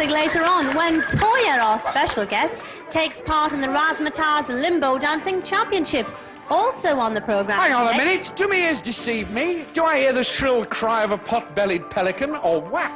classic later on when Toyah, our special guest, takes part in the Razzamatazz Limbo Dancing Championship. Also on the programme. Hang on a minute. Do my ears deceive me? Do I hear the shrill cry of a pot-bellied pelican, or what?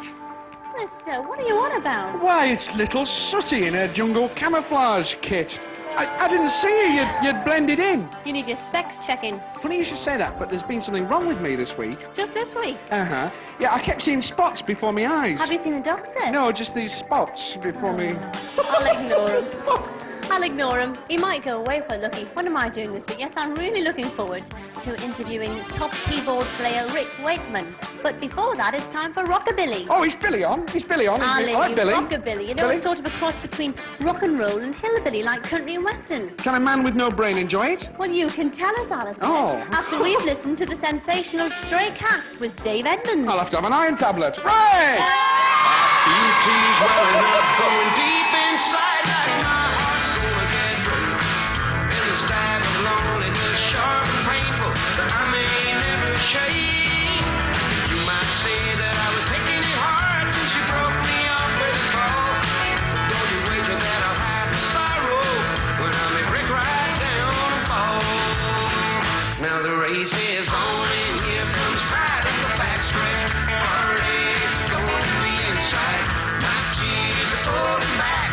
Mister, what are you on about? Why, it's little Sooty in her jungle camouflage kit. I didn't see you. You'd blended in. You need your specs checking. Funny you should say that, but there's been something wrong with me this week. Just this week? Uh-huh. Yeah, I kept seeing spots before my eyes. Have you seen a doctor? No, just these spots before me. I'll ignore him. I'll ignore him. He might go away for lucky. What am I doing this week? Yes, I'm really looking forward to interviewing top keyboard player Rick Wakeman. But before that, it's time for Rockabilly. Oh, is Billy on? Is Billy on? I like Billy. Rockabilly. You know, Billy? it's sort of a cross between rock and roll and hillbilly, like country and western. Can a man with no brain enjoy it? Well, you can tell us, Alice. Oh. After we've listened to the sensational Stray Cats with Dave Edmonds. I'll have to have an iron tablet. Right! Beauty's welling up, going deep inside like my heart's gonna get broke. And the stab of loneliness, sharp and painful, that I may never shake. You might say that I was taking it hard since you broke me off with a call. Don't you wait till that I'll have the sorrow when I may break right down and fall. Now the race is on and here comes pride at the backstretch. Heartache's going to the inside. My tears are falling back.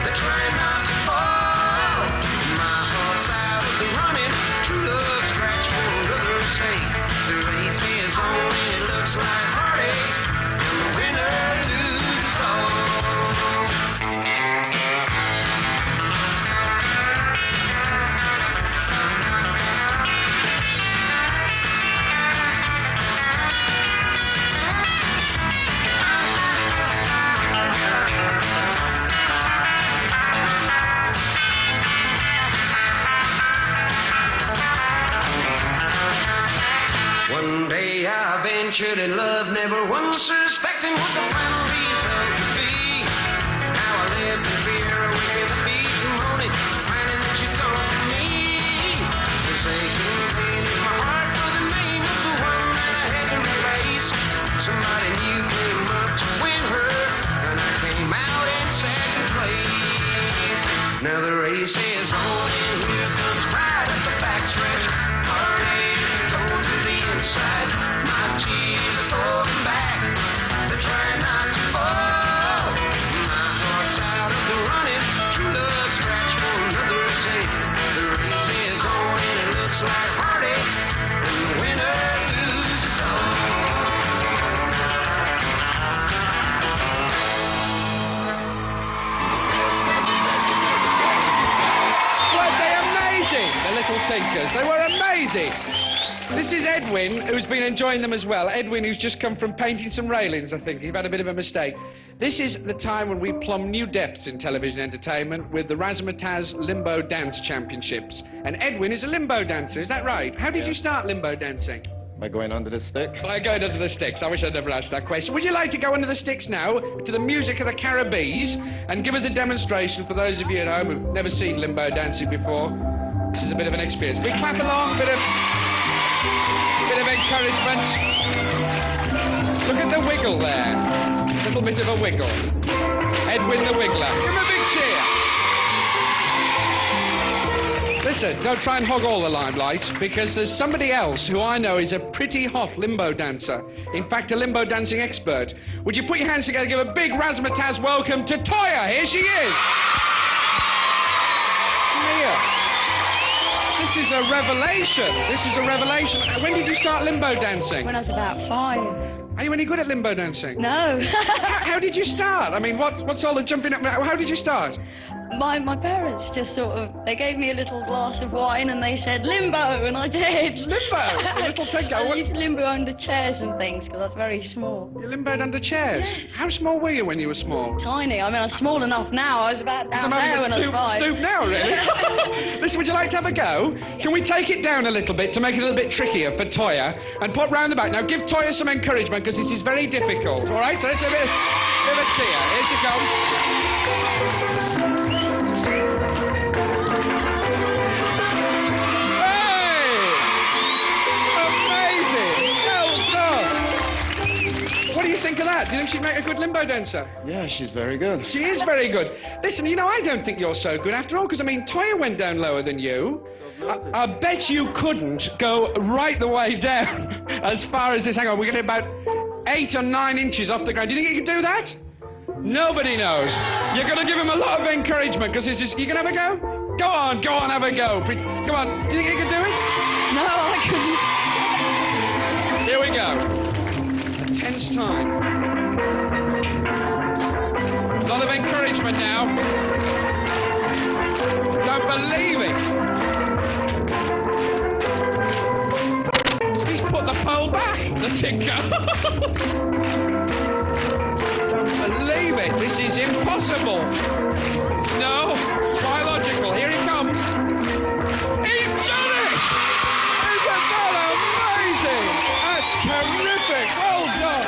They're trying not to fall. My heart's out of the running. True love scratch for another's sake. The race is on and it looks like heartache. And the winner loses all. One day I ventured in love, never once suspecting what the final result would be. Now I live in fear, waking up each morning, finding that you don't to me. Forsaken pain in my heart for the name of the one that I had to replace. Somebody new came up to win her, and I came out in second place. Now the race is on, and here comes pride at the backstretch. Heartache going to the inside. My tears are falling back. They're trying not to fall. My heart's out of the running. True love scratch for another's sake. The race is on and it looks like heartache. And the winner loses all. Weren't they amazing, the little tinkers? They were amazing. This is Edwin, who's been enjoying them as well. Edwin, who's just come from painting some railings, I think. He's had a bit of a mistake. This is the time when we plumb new depths in television entertainment with the Razzamatazz Limbo Dance Championships. And Edwin is a limbo dancer, is that right? How did you start limbo dancing? By going under the stick? By going under the sticks. I wish I'd never asked that question. Would you like to go under the sticks now to the music of the Caribbees and give us a demonstration for those of you at home who've never seen limbo dancing before? This is a bit of an experience. We clap along, bit of encouragement. Look at the wiggle there. A little bit of a wiggle. Edwin the Wiggler. Give him a big cheer. Listen, don't try and hog all the limelight, because there's somebody else who I know is a pretty hot limbo dancer. In fact, a limbo dancing expert. Would you put your hands together and give a big Razzamatazz welcome to Toyah? Here she is. Here. This is a revelation. This is a revelation. When did you start limbo dancing? When I was about 5. Are you any good at limbo dancing? No. How did you start? I mean, what's all the jumping up? How did you start? My parents just sort of, they gave me a little glass of wine and they said, limbo, and I did. Limbo? A little tinker? I used to limbo under chairs and things because I was very small. You limboed under chairs? Yes. How small were you when you were small? Tiny. I mean, I'm small enough now. I was about down there when I was 5. Stoop now, really? Listen, would you like to have a go? Can we take it down a little bit to make it a little bit trickier for Toyah and put round the back? Now, give Toyah some encouragement because this is very difficult, all right? So let's have a bit of a cheer. Here she comes. What do you think of that? Do you think she'd make a good limbo dancer? Yeah, she's very good. She is very good. Listen, you know, I don't think you're so good after all, because, I mean, Toyah went down lower than you. I bet you couldn't go right the way down as far as this. Hang on, we're getting about 8 or 9 inches off the ground. Do you think you can do that? Nobody knows. You're going to give him a lot of encouragement, because this is... You going to have a go? Go on, have a go. Come on, do you think you can do it? No, I couldn't. Here we go. A tense time. A lot of encouragement now. Don't believe it. He's put the pole back, the tinker. Don't believe it. This is impossible. No, biological. Here he comes. He's done it! Isn't that amazing? That's terrific. Well done.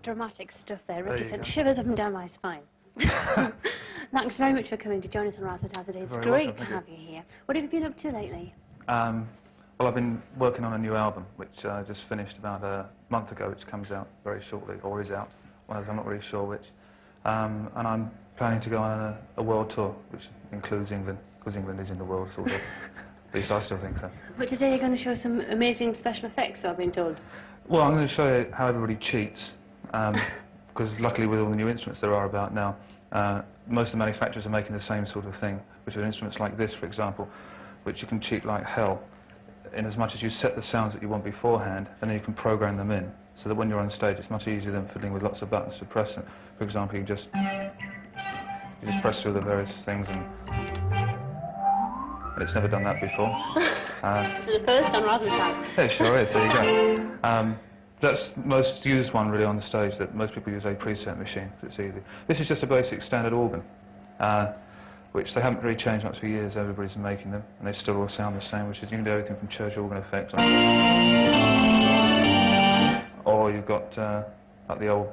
Dramatic stuff there. Ricky sent shivers up and down my spine. Thanks very much for coming to join us on Razzamatazz today. It's great to have you here. What have you been up to lately? Well, I've been working on a new album, which I just finished about a month ago, which comes out very shortly, or is out. Well, I'm not really sure which. And I'm planning to go on a world tour, which includes England, because England is in the world, sort of. At least I still think so. But today you're going to show some amazing special effects, I've been told. Well, I'm going to show you how everybody cheats, because luckily with all the new instruments there are about now, most of the manufacturers are making the same sort of thing, which are instruments like this, for example, which you can cheat like hell, in as much as you set the sounds that you want beforehand, and then you can program them in, so that when you're on stage it's much easier than fiddling with lots of buttons to press them. For example, you just press through the various things, and it's never done that before. This is the first on Razzamatazz. Yeah, it sure is. There you go. That's the most used one really on the stage, that most people use a preset machine, because it's easy. This is just a basic standard organ, which they haven't really changed much for years. Everybody's been making them, and they still all sound the same, which is you can do everything from church organ effects, or you've got like the old,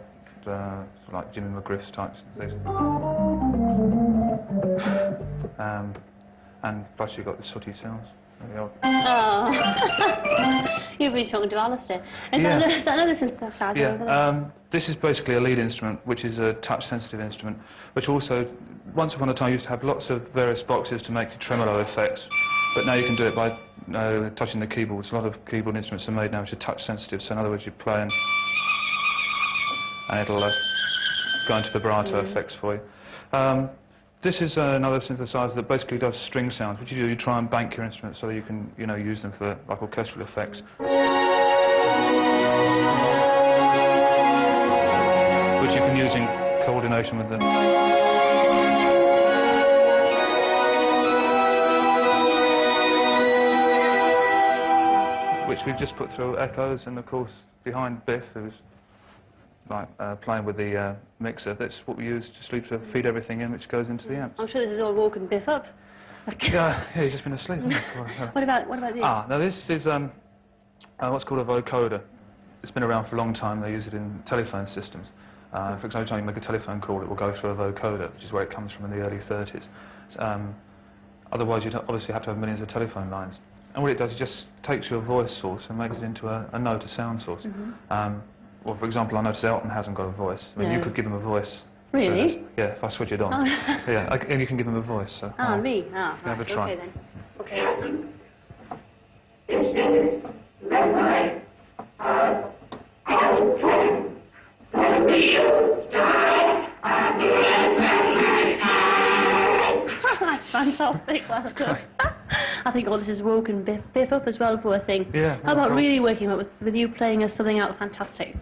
like Jimmy McGriff's types things. And plus you've got the sooty sounds. Oh. You've been talking to Alistair. Is that another synthesizer? Yeah. This is basically a lead instrument, which is a touch-sensitive instrument, which also, once upon a time, used to have lots of various boxes to make tremolo effects, but now you can do it by touching the keyboards. A lot of keyboard instruments are made now which are touch-sensitive, so in other words, you play and it'll go into vibrato effects for you. This is another synthesizer that basically does string sounds. What you do, you try and bank your instruments so that you can, use them for like orchestral effects. Which you can use in coordination with the... Which we've just put through echoes, and of course behind Biff, who's like playing with the mixer, that's what we use just to feed everything in, which goes into the amps. I'm sure this is all woken Biff up. Yeah, he's just been asleep. What about this? Now this is what's called a vocoder. It's been around for a long time. They use it in telephone systems. For example, every time you make a telephone call, it will go through a vocoder, which is where it comes from in the early 30s. Otherwise, you'd obviously have to have millions of telephone lines. And what it does, it just takes your voice source and makes it into a note, a sound source. Well, for example, I noticed Elton hasn't got a voice. I mean, you could give him a voice. Really? Yeah, if I switch it on. Oh. Yeah, and you can give him a voice. So, me? Ah, have a try. Okay, then. Okay. That's fantastic, that's good. I think all this has woken Biff up as well, poor thing. Yeah. How about really working up with you playing us something out fantastic?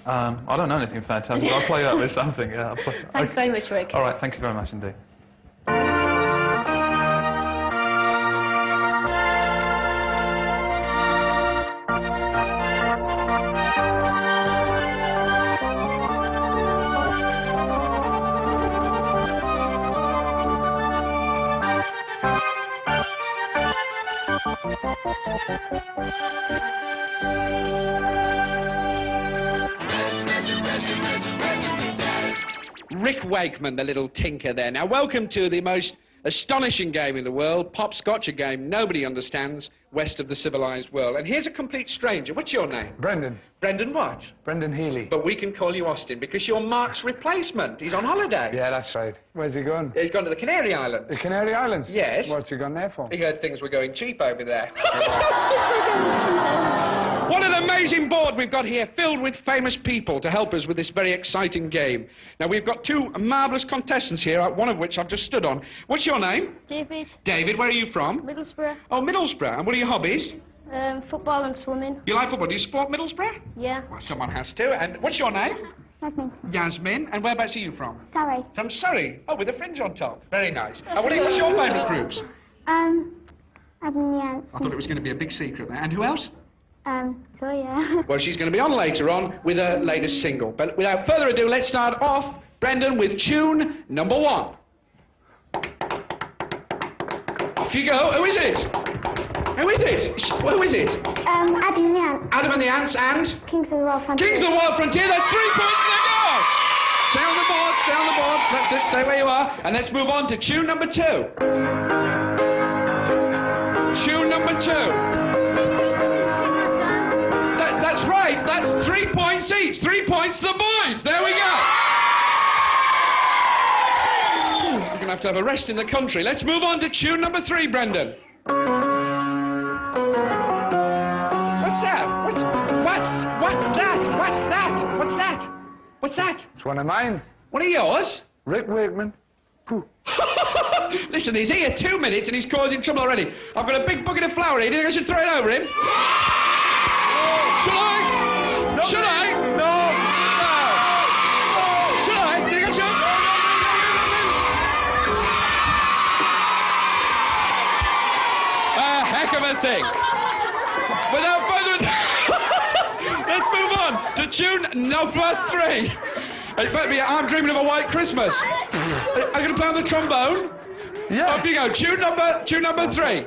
I don't know anything fantastic. I'll play up with something, yeah. Thanks very much, Rick. All right, thank you very much indeed. Rick Wakeman, the little tinker there. Now, welcome to the most astonishing game in the world, Pop-Scotch, a game nobody understands west of the civilized world. And here's a complete stranger. What's your name? Brendan. Brendan what? Brendan Healy. But we can call you Austin because you're Mark's replacement. He's on holiday. Yeah, that's right. Where's he going? He's gone to the Canary Islands. The Canary Islands? Yes. What's he gone there for? He heard things were going cheap over there. What an amazing board we've got here, filled with famous people to help us with this very exciting game. Now, we've got two marvellous contestants here, one of which I've just stood on. What's your name? David. David, where are you from? Middlesbrough. Oh, Middlesbrough. And what are your hobbies? Football and swimming. You like football? Do you support Middlesbrough? Yeah. Well, someone has to. And what's your name? Yasmin. Yasmin. And whereabouts are you from? Sorry. From Surrey. Oh, with a fringe on top. Very nice. And what's your favourite groups? Admin. I thought it was going to be a big secret there. And who else? Toyah. Well, she's going to be on later on with her latest single. But without further ado, let's start off, Brendan, with tune number 1. Off you go. Who is it? Who is it? Who is it? Adam and the Ants. Adam and the Ants and? Kings of the World Frontier. Kings of the World Frontier. That's 3 points to the goal. Stay on the board, stay on the board. That's it, stay where you are. And let's move on to tune number 2. Tune number 2. That's right, that's 3 points each. 3 points to the boys. There we go. You're going to have a rest in the country. Let's move on to tune number 3, Brendan. What's that? What's that? What's that? It's one of mine. One of yours? Rick Wakeman. Listen, he's here 2 minutes and he's causing trouble already. I've got a big bucket of flour here. Do you think I should throw it over him? Should I? No. Should I? No. Should I? Do you think I should? A heck of a thing. Without further ado, let's move on to tune number 3. It better be I'm Dreaming of a White Christmas. Are you going to play on the trombone? Yeah. Off you go. Tune number 3.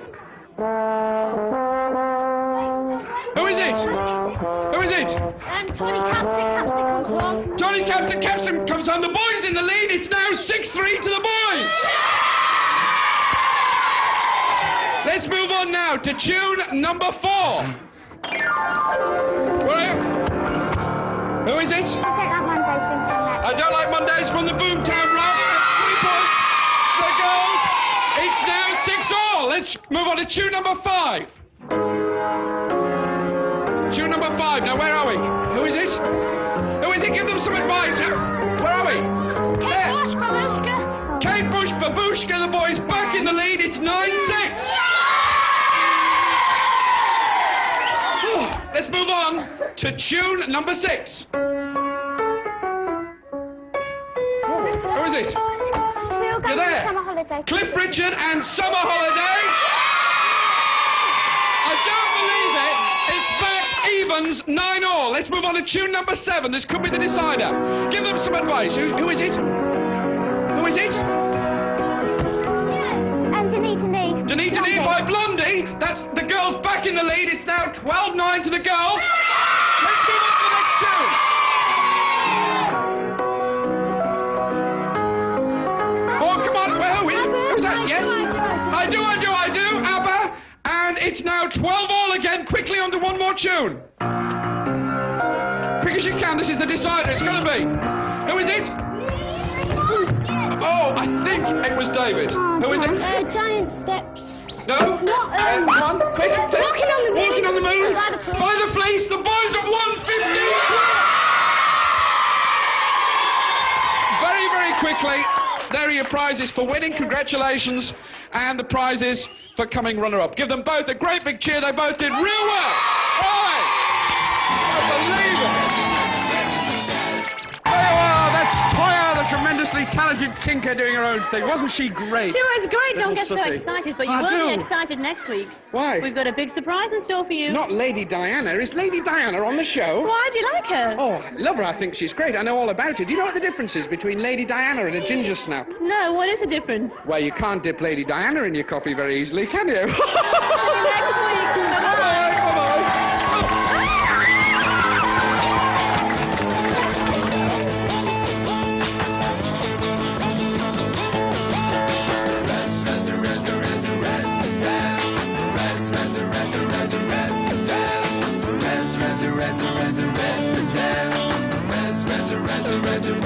Who is it? Who is it? Tony Capstan comes along. Tony Capstan comes on. The boys in the lead. It's now 6-3 to the boys. Let's move on now to tune number 4. Who is it? I don't like Mondays from the Boomtown Rock. 3 points. The goals. It's now 6-all. Let's move on to tune number 5. Tune number 5. Now, where are we? Who is it? Who is it? Give them some advice. Where are we? Kate Bush, Babushka. Kate Bush, Babushka, the boys back in the lead. It's 9-6. Let's move on to tune number 6. Who is it? You're there. Summer holiday. Cliff Richard and Summer Holiday. I don't believe it. It's back evens 9-all. Let's move on to tune number 7. This could be the decider. Give them some advice. Who is it? Who is it? Denise by Blondie. That's the girls back in the lead. It's now 12-9 to the girls. Let's move on to the next tune. Oh, come on. Well, who's that? Yes? I do. ABBA. And it's now 12-all again. Quickly on to one more tune. Quick as you can. This is the decider. It's going to be. Who is it? Oh, I think it was David. Who is it? Giant steps. No? Come on, quick. Walking on the moon. Walking on the moon. By the Fleece. By the Fleece. The boys have won 50. Very, very quickly. There are your prizes for winning. Congratulations. And the prizes for coming runner-up. Give them both a great big cheer. They both did real well. All right. Unbelievable. There you are. That's Toyah, the tremendously talented tinker doing her own thing. Wasn't she great? She was great. Don't get Little so sooty. excited, but you I will do. be excited next week. Why? We've got a big surprise in store for you. Not Lady Diana. Is Lady Diana on the show? Why do you like her? Oh, I love her. I think she's great. I know all about her. Do you know what the difference is between Lady Diana and a ginger snap? No, what is the difference? Well, you can't dip Lady Diana in your coffee very easily, can you? See you next week. Bye-bye. resurrection.